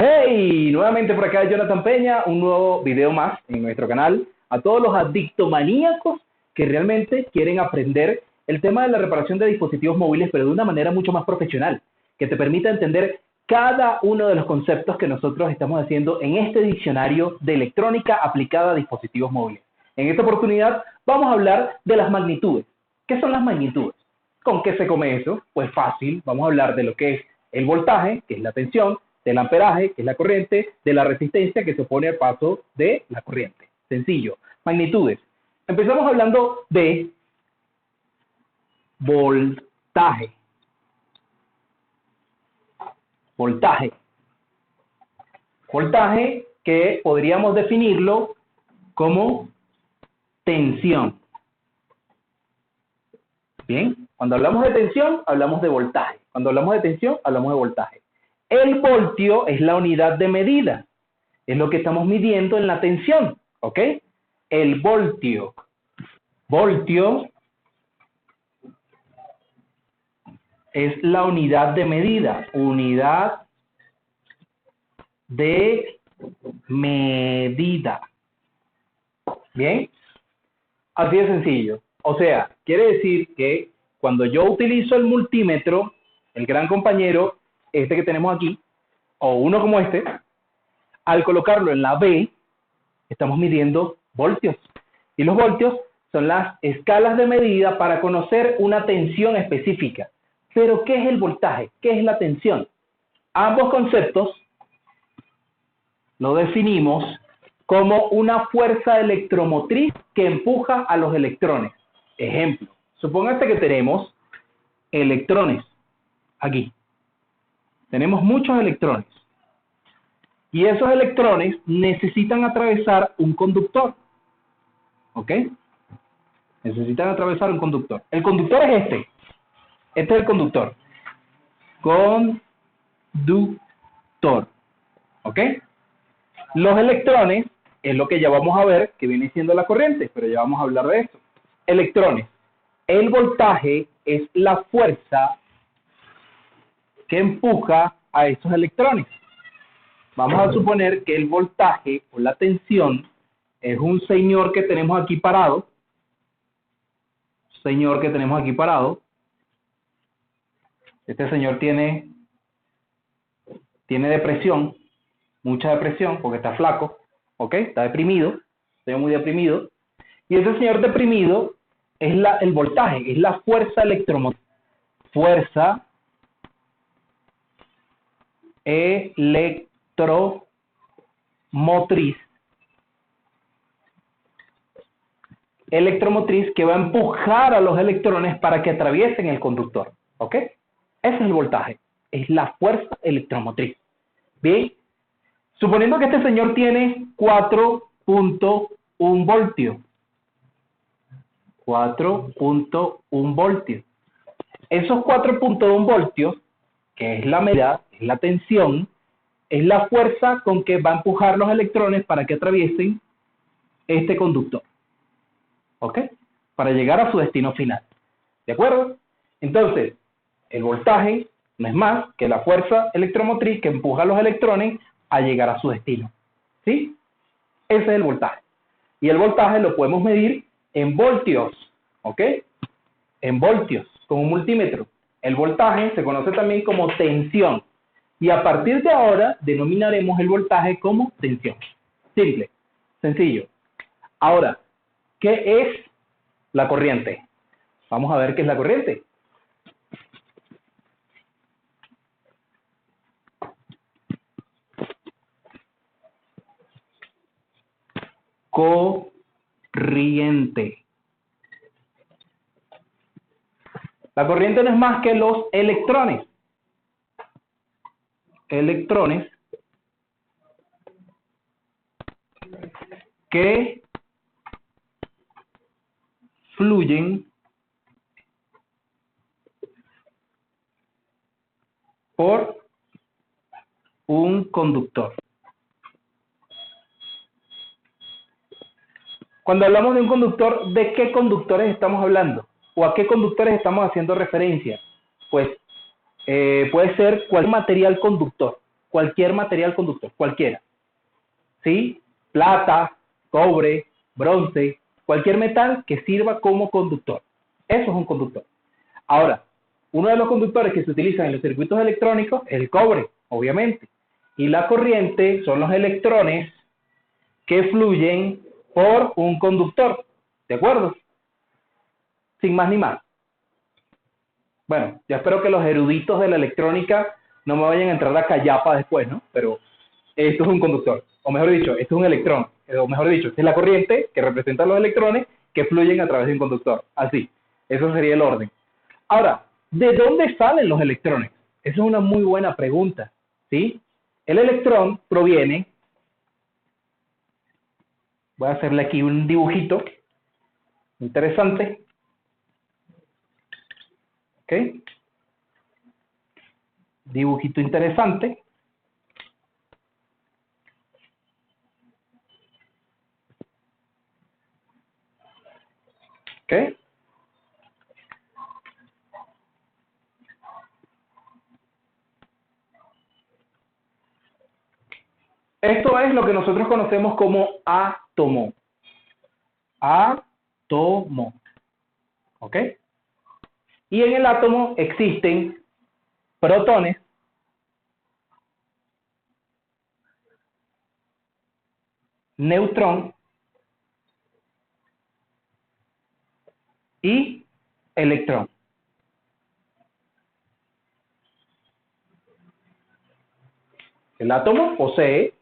Hey, nuevamente por acá Jonathan Peña, un nuevo video más en nuestro canal. A todos los adictomaníacos que realmente quieren aprender el tema de la reparación de dispositivos móviles, pero de una manera mucho más profesional, que te permita entender cada uno de los conceptos que nosotros estamos haciendo en este diccionario de electrónica aplicada a dispositivos móviles. En esta oportunidad vamos a hablar de las magnitudes. ¿Qué son las magnitudes? ¿Con qué se come eso? Pues fácil, vamos a hablar de lo que es el voltaje, que es la tensión, del amperaje, que es la corriente, de la resistencia que se opone al paso de la corriente. Sencillo. Magnitudes. Empezamos hablando de voltaje. Voltaje. Voltaje que podríamos definirlo como tensión. Bien, cuando hablamos de tensión, hablamos de voltaje. Cuando hablamos de tensión, hablamos de voltaje. El voltio es la unidad de medida. Es lo que estamos midiendo en la tensión, ¿ok? El voltio. Voltio es la unidad de medida. Unidad de medida. ¿Bien? Así de sencillo. O sea, quiere decir que cuando yo utilizo el multímetro, el gran compañero, este que tenemos aquí, o uno como este, al colocarlo en la B, estamos midiendo voltios. Y los voltios son las escalas de medida para conocer una tensión específica. Pero, ¿qué es el voltaje? ¿Qué es la tensión? Ambos conceptos lo definimos como una fuerza electromotriz que empuja a los electrones. Ejemplo, supóngase que tenemos electrones aquí. Tenemos muchos electrones. Y esos electrones necesitan atravesar un conductor. ¿Ok? Necesitan atravesar un conductor. El conductor es este. Este es el conductor. Conductor. ¿Ok? Los electrones es lo que ya vamos a ver, que viene siendo la corriente, pero ya vamos a hablar de eso. Electrones. El voltaje es la fuerza que empuja a esos electrones. Vamos a suponer que el voltaje o la tensión es un señor que tenemos aquí parado. Señor que tenemos aquí parado. Este señor tiene depresión, mucha depresión, porque está flaco, ¿ok? Está deprimido, está muy deprimido. Y ese señor deprimido es el voltaje, es la fuerza electromotriz. Fuerza electromotriz que va a empujar a los electrones para que atraviesen el conductor. ¿Ok? Ese es el voltaje. Es la fuerza electromotriz. Bien. Suponiendo que este señor tiene 4.1 voltios. 4.1 voltios. Esos 4.1 voltios, que es la medida, es la tensión, es la fuerza con que va a empujar los electrones para que atraviesen este conductor. ¿Ok? Para llegar a su destino final. ¿De acuerdo? Entonces, el voltaje no es más que la fuerza electromotriz que empuja a los electrones a llegar a su destino. ¿Sí? Ese es el voltaje. Y el voltaje lo podemos medir en voltios. ¿Ok? En voltios, con un multímetro. El voltaje se conoce también como tensión. Y a partir de ahora denominaremos el voltaje como tensión. Simple, sencillo. Ahora, ¿qué es la corriente? Vamos a ver qué es la corriente. Corriente. La corriente no es más que los electrones. Electrones que fluyen por un conductor. Cuando hablamos de un conductor, ¿de qué conductores estamos hablando? ¿O a qué conductores estamos haciendo referencia? Pues puede ser cualquier material conductor. cualquier material conductor, cualquiera. ¿Sí? Plata, cobre, bronce, cualquier metal que sirva como conductor. Eso es un conductor. Ahora, uno de los conductores que se utilizan en los circuitos electrónicos es el cobre, obviamente. Y la corriente son los electrones que fluyen por un conductor. ¿De acuerdo? Sin más ni más. Bueno, ya espero que los eruditos de la electrónica no me vayan a entrar a callapa después, ¿no? Pero esto es un conductor. O mejor dicho, esto es un electrón. O mejor dicho, esta es la corriente que representa los electrones que fluyen a través de un conductor. Así. Eso sería el orden. Ahora, ¿de dónde salen los electrones? Esa es una muy buena pregunta, ¿sí? El electrón proviene, voy a hacerle aquí un dibujito interesante, ¿ok? Dibujito interesante. ¿Ok? Esto es lo que nosotros conocemos como átomo. Átomo. ¿Ok? Y en el átomo existen protones, neutrón y electrón. El átomo posee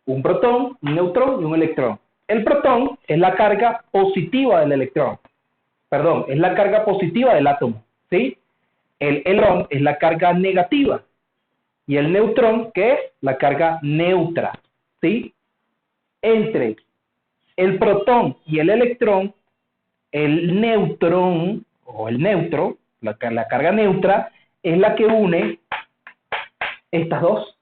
un protón, un neutrón y un electrón. El protón es la carga positiva del electrón. Perdón, es la carga positiva del átomo. ¿Sí? El electrón es la carga negativa. Y el neutrón, ¿qué es? La carga neutra. ¿Sí? Entre el protón y el electrón, el neutrón o el neutro, la carga neutra, es la que une estas dos.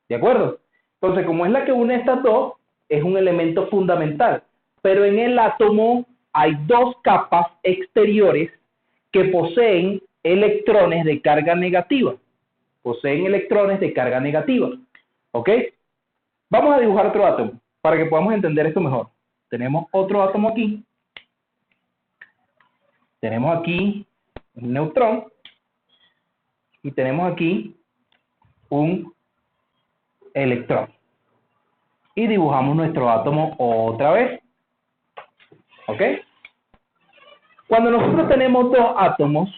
¿De acuerdo? Entonces, como es la que une estas dos, es un elemento fundamental. Pero en el átomo hay dos capas exteriores que poseen electrones de carga negativa. Poseen electrones de carga negativa. ¿Ok? Vamos a dibujar otro átomo para que podamos entender esto mejor. Tenemos otro átomo aquí. Tenemos aquí un neutrón. Y tenemos aquí un electrón. Y dibujamos nuestro átomo otra vez. ¿Ok? Cuando nosotros tenemos dos átomos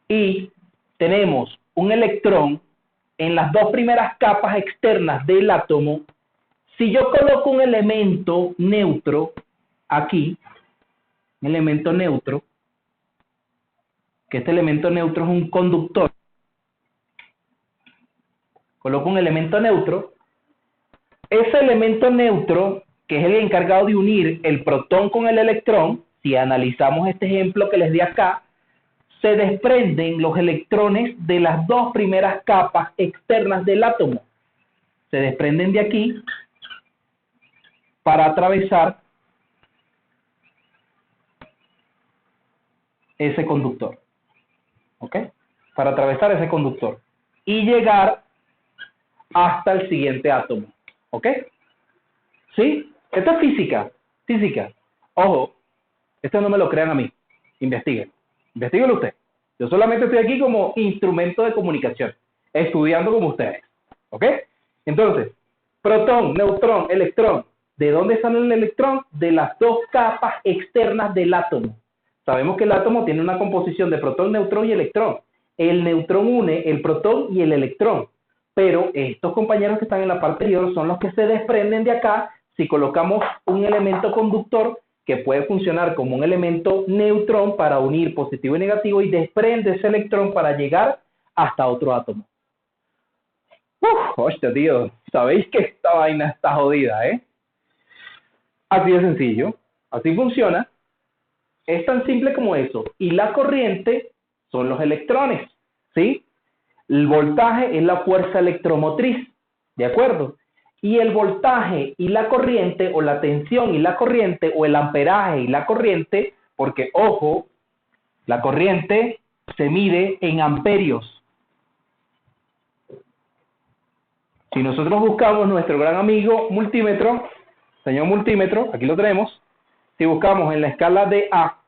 y tenemos un electrón en las dos primeras capas externas del átomo, si yo coloco un elemento neutro aquí, un elemento neutro, que este elemento neutro es un conductor, coloco un elemento neutro, ese elemento neutro, que es el encargado de unir el protón con el electrón, si analizamos este ejemplo que les di acá, se desprenden los electrones de las dos primeras capas externas del átomo. Se desprenden de aquí para atravesar ese conductor. ¿Ok? Para atravesar ese conductor y llegar hasta el siguiente átomo. ¿Ok? ¿Sí? Esto es física. Física. Ojo, esto no me lo crean a mí. Investiguen. Investíguenlo usted. Yo solamente estoy aquí como instrumento de comunicación, estudiando como ustedes. ¿Ok? Entonces, protón, neutrón, electrón. ¿De dónde sale el electrón? De las dos capas externas del átomo. Sabemos que el átomo tiene una composición de protón, neutrón y electrón. El neutrón une el protón y el electrón. Pero estos compañeros que están en la parte inferior son los que se desprenden de acá si colocamos un elemento conductor que puede funcionar como un elemento neutrón para unir positivo y negativo y desprende ese electrón para llegar hasta otro átomo. Hostia, tío, sabéis que esta vaina está jodida, ¿eh? Así de sencillo, así funciona. Es tan simple como eso. Y la corriente son los electrones, ¿sí? El voltaje es la fuerza electromotriz, ¿de acuerdo? Y el voltaje y la corriente, o la tensión y la corriente, o el amperaje y la corriente, porque, ojo, la corriente se mide en amperios. Si nosotros buscamos nuestro gran amigo multímetro, señor multímetro, aquí lo tenemos. Si buscamos en la escala de A,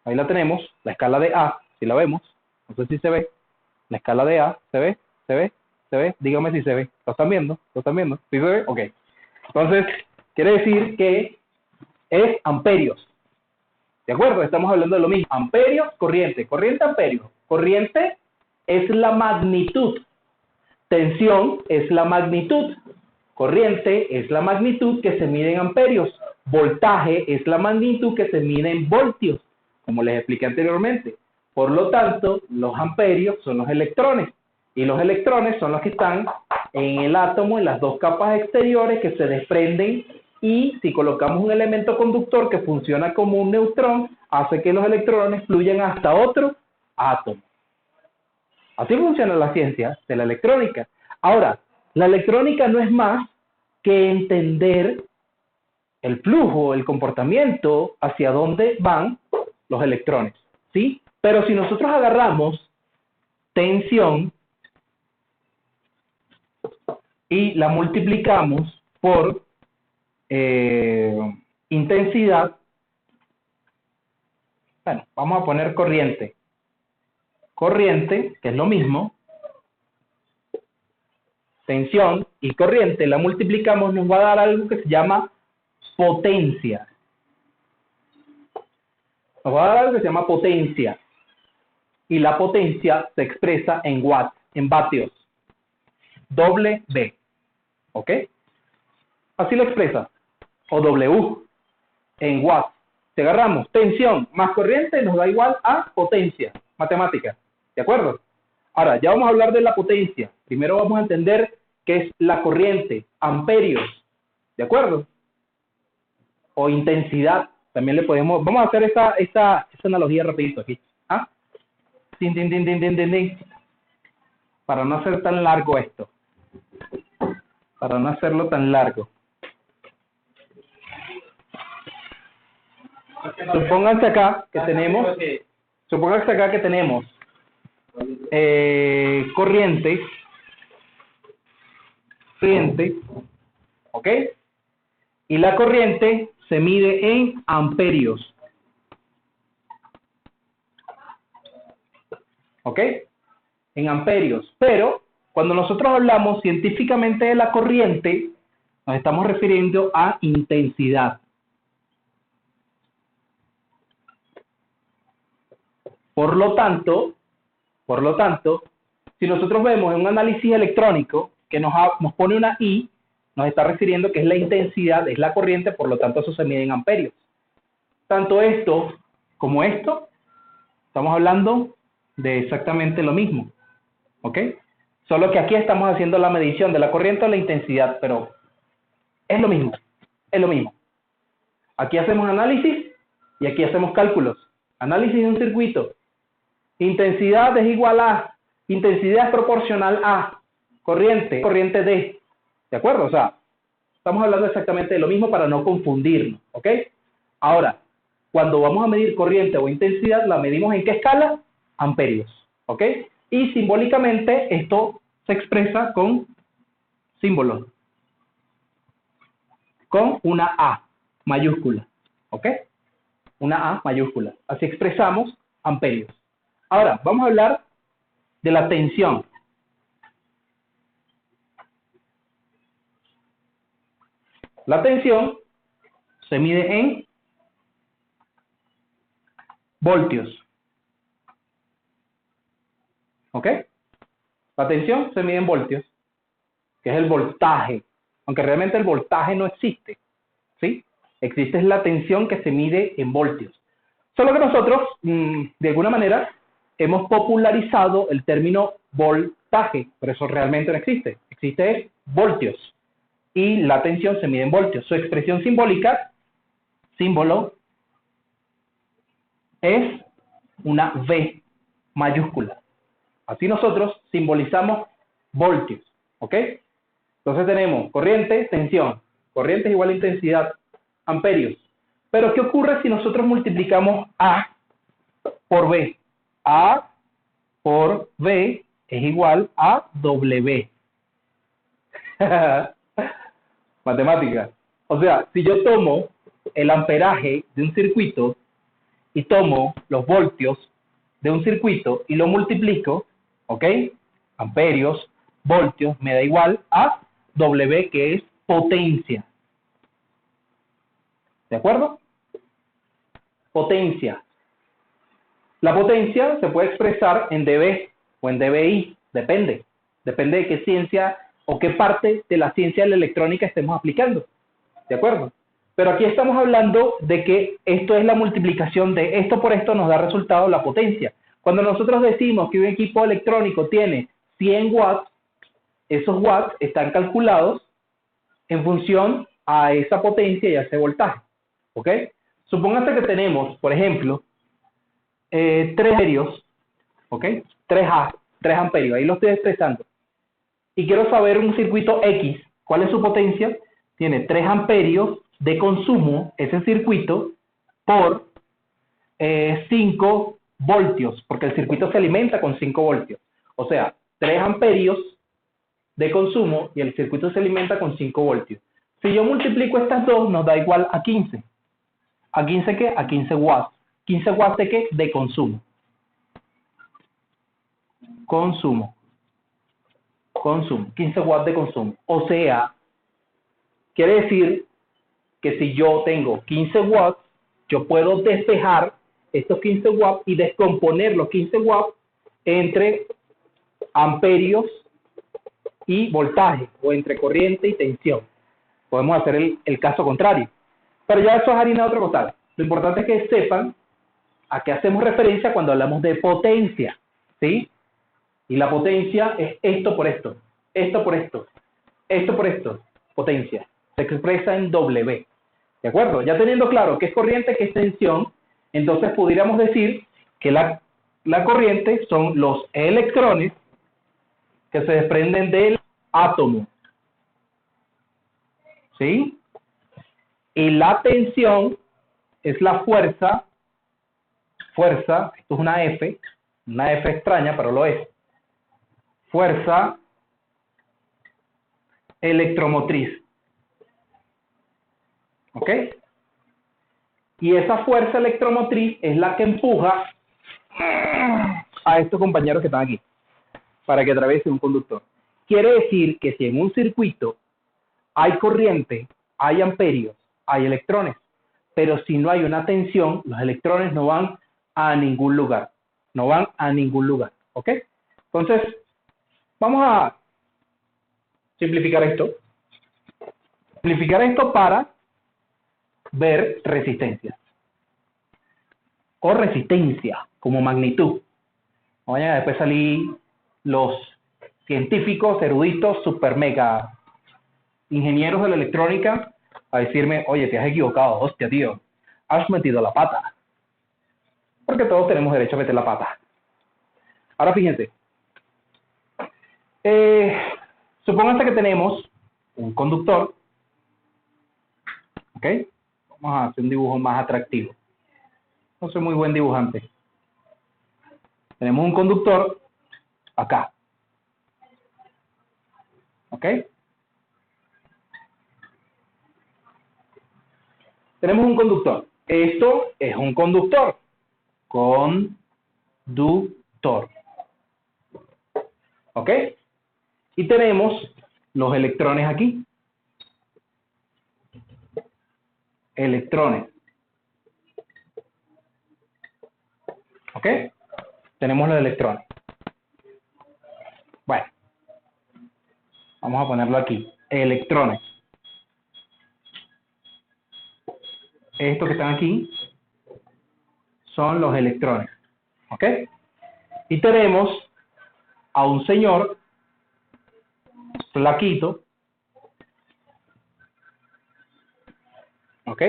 ahí la tenemos, la escala de A, si la vemos, no sé si se ve, la escala de A, ¿se ve? ¿Se ve? ¿Se ve? Dígame si se ve. ¿Lo están viendo? ¿Lo están viendo? ¿Sí se ve? Ok. Entonces, quiere decir que es amperios. ¿De acuerdo? Estamos hablando de lo mismo. Amperios, corriente. Corriente, amperios. Corriente es la magnitud. Tensión es la magnitud. Corriente es la magnitud que se mide en amperios. Voltaje es la magnitud que se mide en voltios, como les expliqué anteriormente. Por lo tanto, los amperios son los electrones. Y los electrones son los que están en el átomo, en las dos capas exteriores que se desprenden. Y si colocamos un elemento conductor que funciona como un neutrón, hace que los electrones fluyan hasta otro átomo. Así funciona la ciencia de la electrónica. Ahora, la electrónica no es más que entender el flujo, el comportamiento, hacia dónde van los electrones, ¿sí? Pero si nosotros agarramos tensión y la multiplicamos por intensidad, bueno, vamos a poner corriente. Corriente, que es lo mismo, tensión y corriente, la multiplicamos, nos va a dar algo que se llama potencia. Nos va a dar algo que se llama potencia. Y la potencia se expresa en watts, en vatios. W. ¿Ok? Así lo expresa. O W en watts. Si agarramos tensión más corriente, nos da igual a potencia. Matemática. ¿De acuerdo? Ahora, ya vamos a hablar de la potencia. Primero vamos a entender qué es la corriente, amperios. ¿De acuerdo? O intensidad. También le podemos... Vamos a hacer esa analogía rapidito aquí. ¿Ah? Din, din, din, din, din, din, din. Para no hacer tan largo esto. Para no hacerlo tan largo. Supónganse acá que tenemos corriente, ¿ok? Y la corriente se mide en amperios, ¿ok? En amperios. Pero cuando nosotros hablamos científicamente de la corriente, nos estamos refiriendo a intensidad. Por lo tanto, si nosotros vemos en un análisis electrónico que nos pone una I, nos está refiriendo que es la intensidad, es la corriente, por lo tanto eso se mide en amperios. Tanto esto como esto, estamos hablando de exactamente lo mismo, ¿ok? Solo que aquí estamos haciendo la medición de la corriente o la intensidad, pero es lo mismo, es lo mismo. Aquí hacemos análisis y aquí hacemos cálculos. Análisis de un circuito. Intensidad es igual a, intensidad es proporcional a, corriente D. ¿De acuerdo? O sea, estamos hablando exactamente de lo mismo para no confundirnos, ¿ok? Ahora, cuando vamos a medir corriente o intensidad, la medimos ¿en qué escala? Amperios, ¿ok? Y simbólicamente esto se expresa con símbolos, con una A mayúscula, ¿ok? Una A mayúscula. Así expresamos amperios. Ahora, vamos a hablar de la tensión. La tensión se mide en voltios. ¿Ok? La tensión se mide en voltios, que es el voltaje. Aunque realmente el voltaje no existe. ¿Sí? Existe la tensión que se mide en voltios. Solo que nosotros, de alguna manera, hemos popularizado el término voltaje, pero eso realmente no existe. Existe voltios. Y la tensión se mide en voltios. Su expresión simbólica, símbolo, es una V mayúscula. Así nosotros simbolizamos voltios. ¿Ok? Entonces tenemos corriente, tensión. Corriente es igual a intensidad, amperios. Pero ¿qué ocurre si nosotros multiplicamos A por B? A por B es igual a W. Matemática. O sea, si yo tomo el amperaje de un circuito y tomo los voltios de un circuito y lo multiplico, ¿ok? Amperios, voltios, me da igual a W, que es potencia. ¿De acuerdo? Potencia. La potencia se puede expresar en dB o en dBi, depende. Depende de qué ciencia o qué parte de la ciencia de la electrónica estemos aplicando. ¿De acuerdo? Pero aquí estamos hablando de que esto es la multiplicación de esto por esto nos da resultado la potencia. Cuando nosotros decimos que un equipo electrónico tiene 100 watts, esos watts están calculados en función a esa potencia y a ese voltaje. ¿Ok? Supóngase que tenemos, por ejemplo, 3 amperios, ¿ok? 3 amperios, ahí lo estoy expresando. Y quiero saber un circuito X, ¿cuál es su potencia? Tiene 3 amperios de consumo, ese circuito, por 5 voltios, porque el circuito se alimenta con 5 voltios. O sea, 3 amperios de consumo y el circuito se alimenta con 5 voltios. Si yo multiplico estas dos, nos da igual a 15. ¿A 15 qué? A 15 watts. ¿15 watts de qué? De consumo. Consumo. 15 watts de consumo. O sea, quiere decir que si yo tengo 15 watts, yo puedo despejar estos 15 watts y descomponer los 15 watts entre amperios y voltaje, o entre corriente y tensión. Podemos hacer el caso contrario. Pero ya eso es harina de otro costal. Lo importante es que sepan a qué hacemos referencia cuando hablamos de potencia, ¿sí? Y la potencia es esto por esto, esto por esto, esto por esto, potencia. Se expresa en W. ¿De acuerdo? Ya teniendo claro qué es corriente, qué es tensión, entonces pudiéramos decir que la corriente son los electrones que se desprenden del átomo. ¿Sí? Y la tensión es la fuerza, esto es una F extraña, pero lo es. Fuerza electromotriz. ¿Ok? Y esa fuerza electromotriz es la que empuja a estos compañeros que están aquí para que atraviese un conductor. Quiere decir que si en un circuito hay corriente, hay amperios, hay electrones, pero si no hay una tensión, los electrones no van a ningún lugar. No van a ningún lugar. ¿Ok? Entonces, vamos a simplificar esto. Simplificar esto para ver resistencia. O resistencia como magnitud. No vayan a después salir los científicos, eruditos, super mega ingenieros de la electrónica a decirme, oye, te has equivocado, hostia, tío, has metido la pata. Porque todos tenemos derecho a meter la pata. Ahora fíjense, supónganse que tenemos un conductor, ¿ok? Vamos a hacer un dibujo más atractivo. No soy muy buen dibujante. Tenemos un conductor acá, ¿ok? Tenemos un conductor. Esto es un conductor. Conductor. ¿Ok? Y tenemos los electrones aquí. Electrones. ¿Ok? Tenemos los electrones. Bueno. Vamos a ponerlo aquí. Electrones. Estos que están aquí son los electrones. ¿Ok? Y tenemos a un señor flaquito. ¿Ok?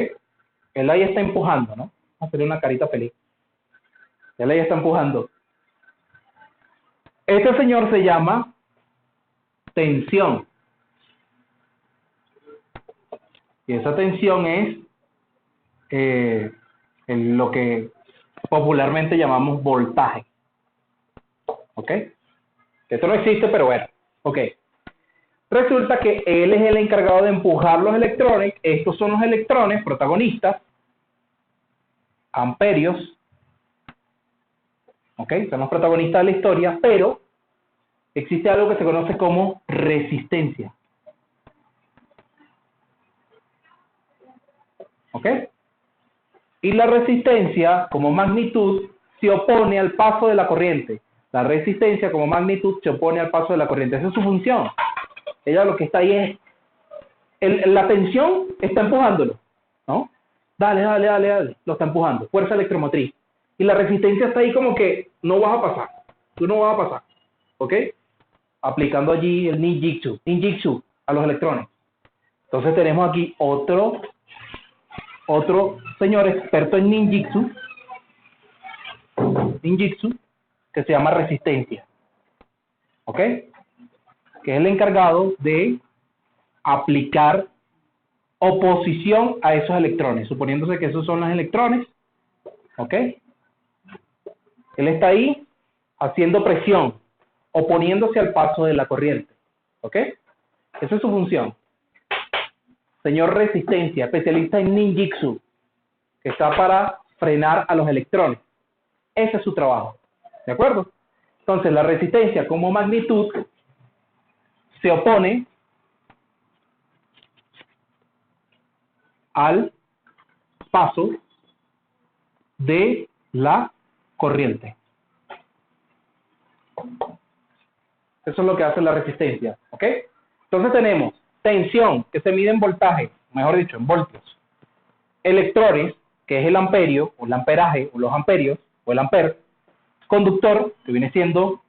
Él ahí está empujando, ¿no? Vamos a hacerle una carita feliz. Él ahí está empujando. Este señor se llama tensión. Y esa tensión es lo que popularmente llamamos voltaje. ¿Ok? Esto no existe, pero bueno. Ok. Resulta que él es el encargado de empujar los electrones. Estos son los electrones protagonistas, amperios, ¿ok? Son los protagonistas de la historia, pero existe algo que se conoce como resistencia, ¿ok? Y la resistencia, como magnitud, se opone al paso de la corriente. La resistencia, como magnitud, se opone al paso de la corriente. Esa es su función. Ella lo que está ahí es, la tensión está empujándolo, ¿no? Dale, dale, dale, dale, lo está empujando, fuerza electromotriz. Y la resistencia está ahí como que no vas a pasar, tú no vas a pasar, ¿ok? Aplicando allí el ninjitsu a los electrones. Entonces tenemos aquí otro señor experto en ninjitsu, que se llama resistencia, ¿ok? Que es el encargado de aplicar oposición a esos electrones, suponiéndose que esos son los electrones, ¿ok? Él está ahí haciendo presión, oponiéndose al paso de la corriente, ¿ok? Esa es su función. Señor resistencia, especialista en ninjitsu, que está para frenar a los electrones. Ese es su trabajo, ¿de acuerdo? Entonces, la resistencia como magnitud se opone al paso de la corriente. Eso es lo que hace la resistencia, ¿ok? Entonces tenemos tensión, que se mide en voltaje, mejor dicho, en voltios. Electrones, que es el amperio, o el amperaje, o los amperios, o el amper. Conductor, que viene siendo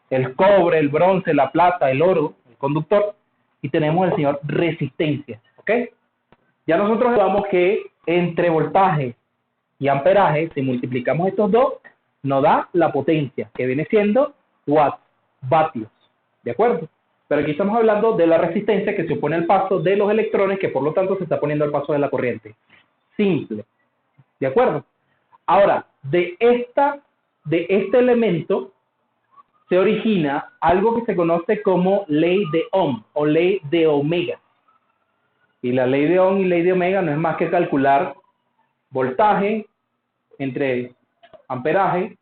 el cobre, el bronce, la plata, el oro, el conductor. Y tenemos el señor resistencia, ¿ok? Ya nosotros sabemos que entre voltaje y amperaje, si multiplicamos estos dos, nos da la potencia, que viene siendo watts, vatios, ¿de acuerdo? Pero aquí estamos hablando de la resistencia que se opone al paso de los electrones, que por lo tanto se está poniendo al paso de la corriente. Simple, ¿de acuerdo? Ahora, de este elemento se origina algo que se conoce como ley de Ohm o ley de Omega. Y la ley de Ohm y ley de Omega no es más que calcular voltaje entre amperaje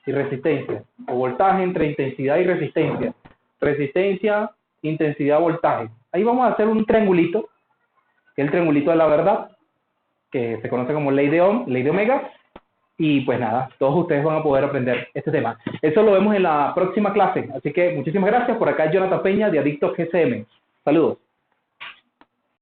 y resistencia, o voltaje entre intensidad y resistencia, resistencia, intensidad, voltaje. Ahí vamos a hacer un triangulito, que es el triangulito de la verdad, que se conoce como ley de Ohm, ley de Omega, y pues nada, todos ustedes van a poder aprender este tema. Eso lo vemos en la próxima clase, así que muchísimas gracias. Por acá Jonathan Peña de Adictos GCM. Saludos.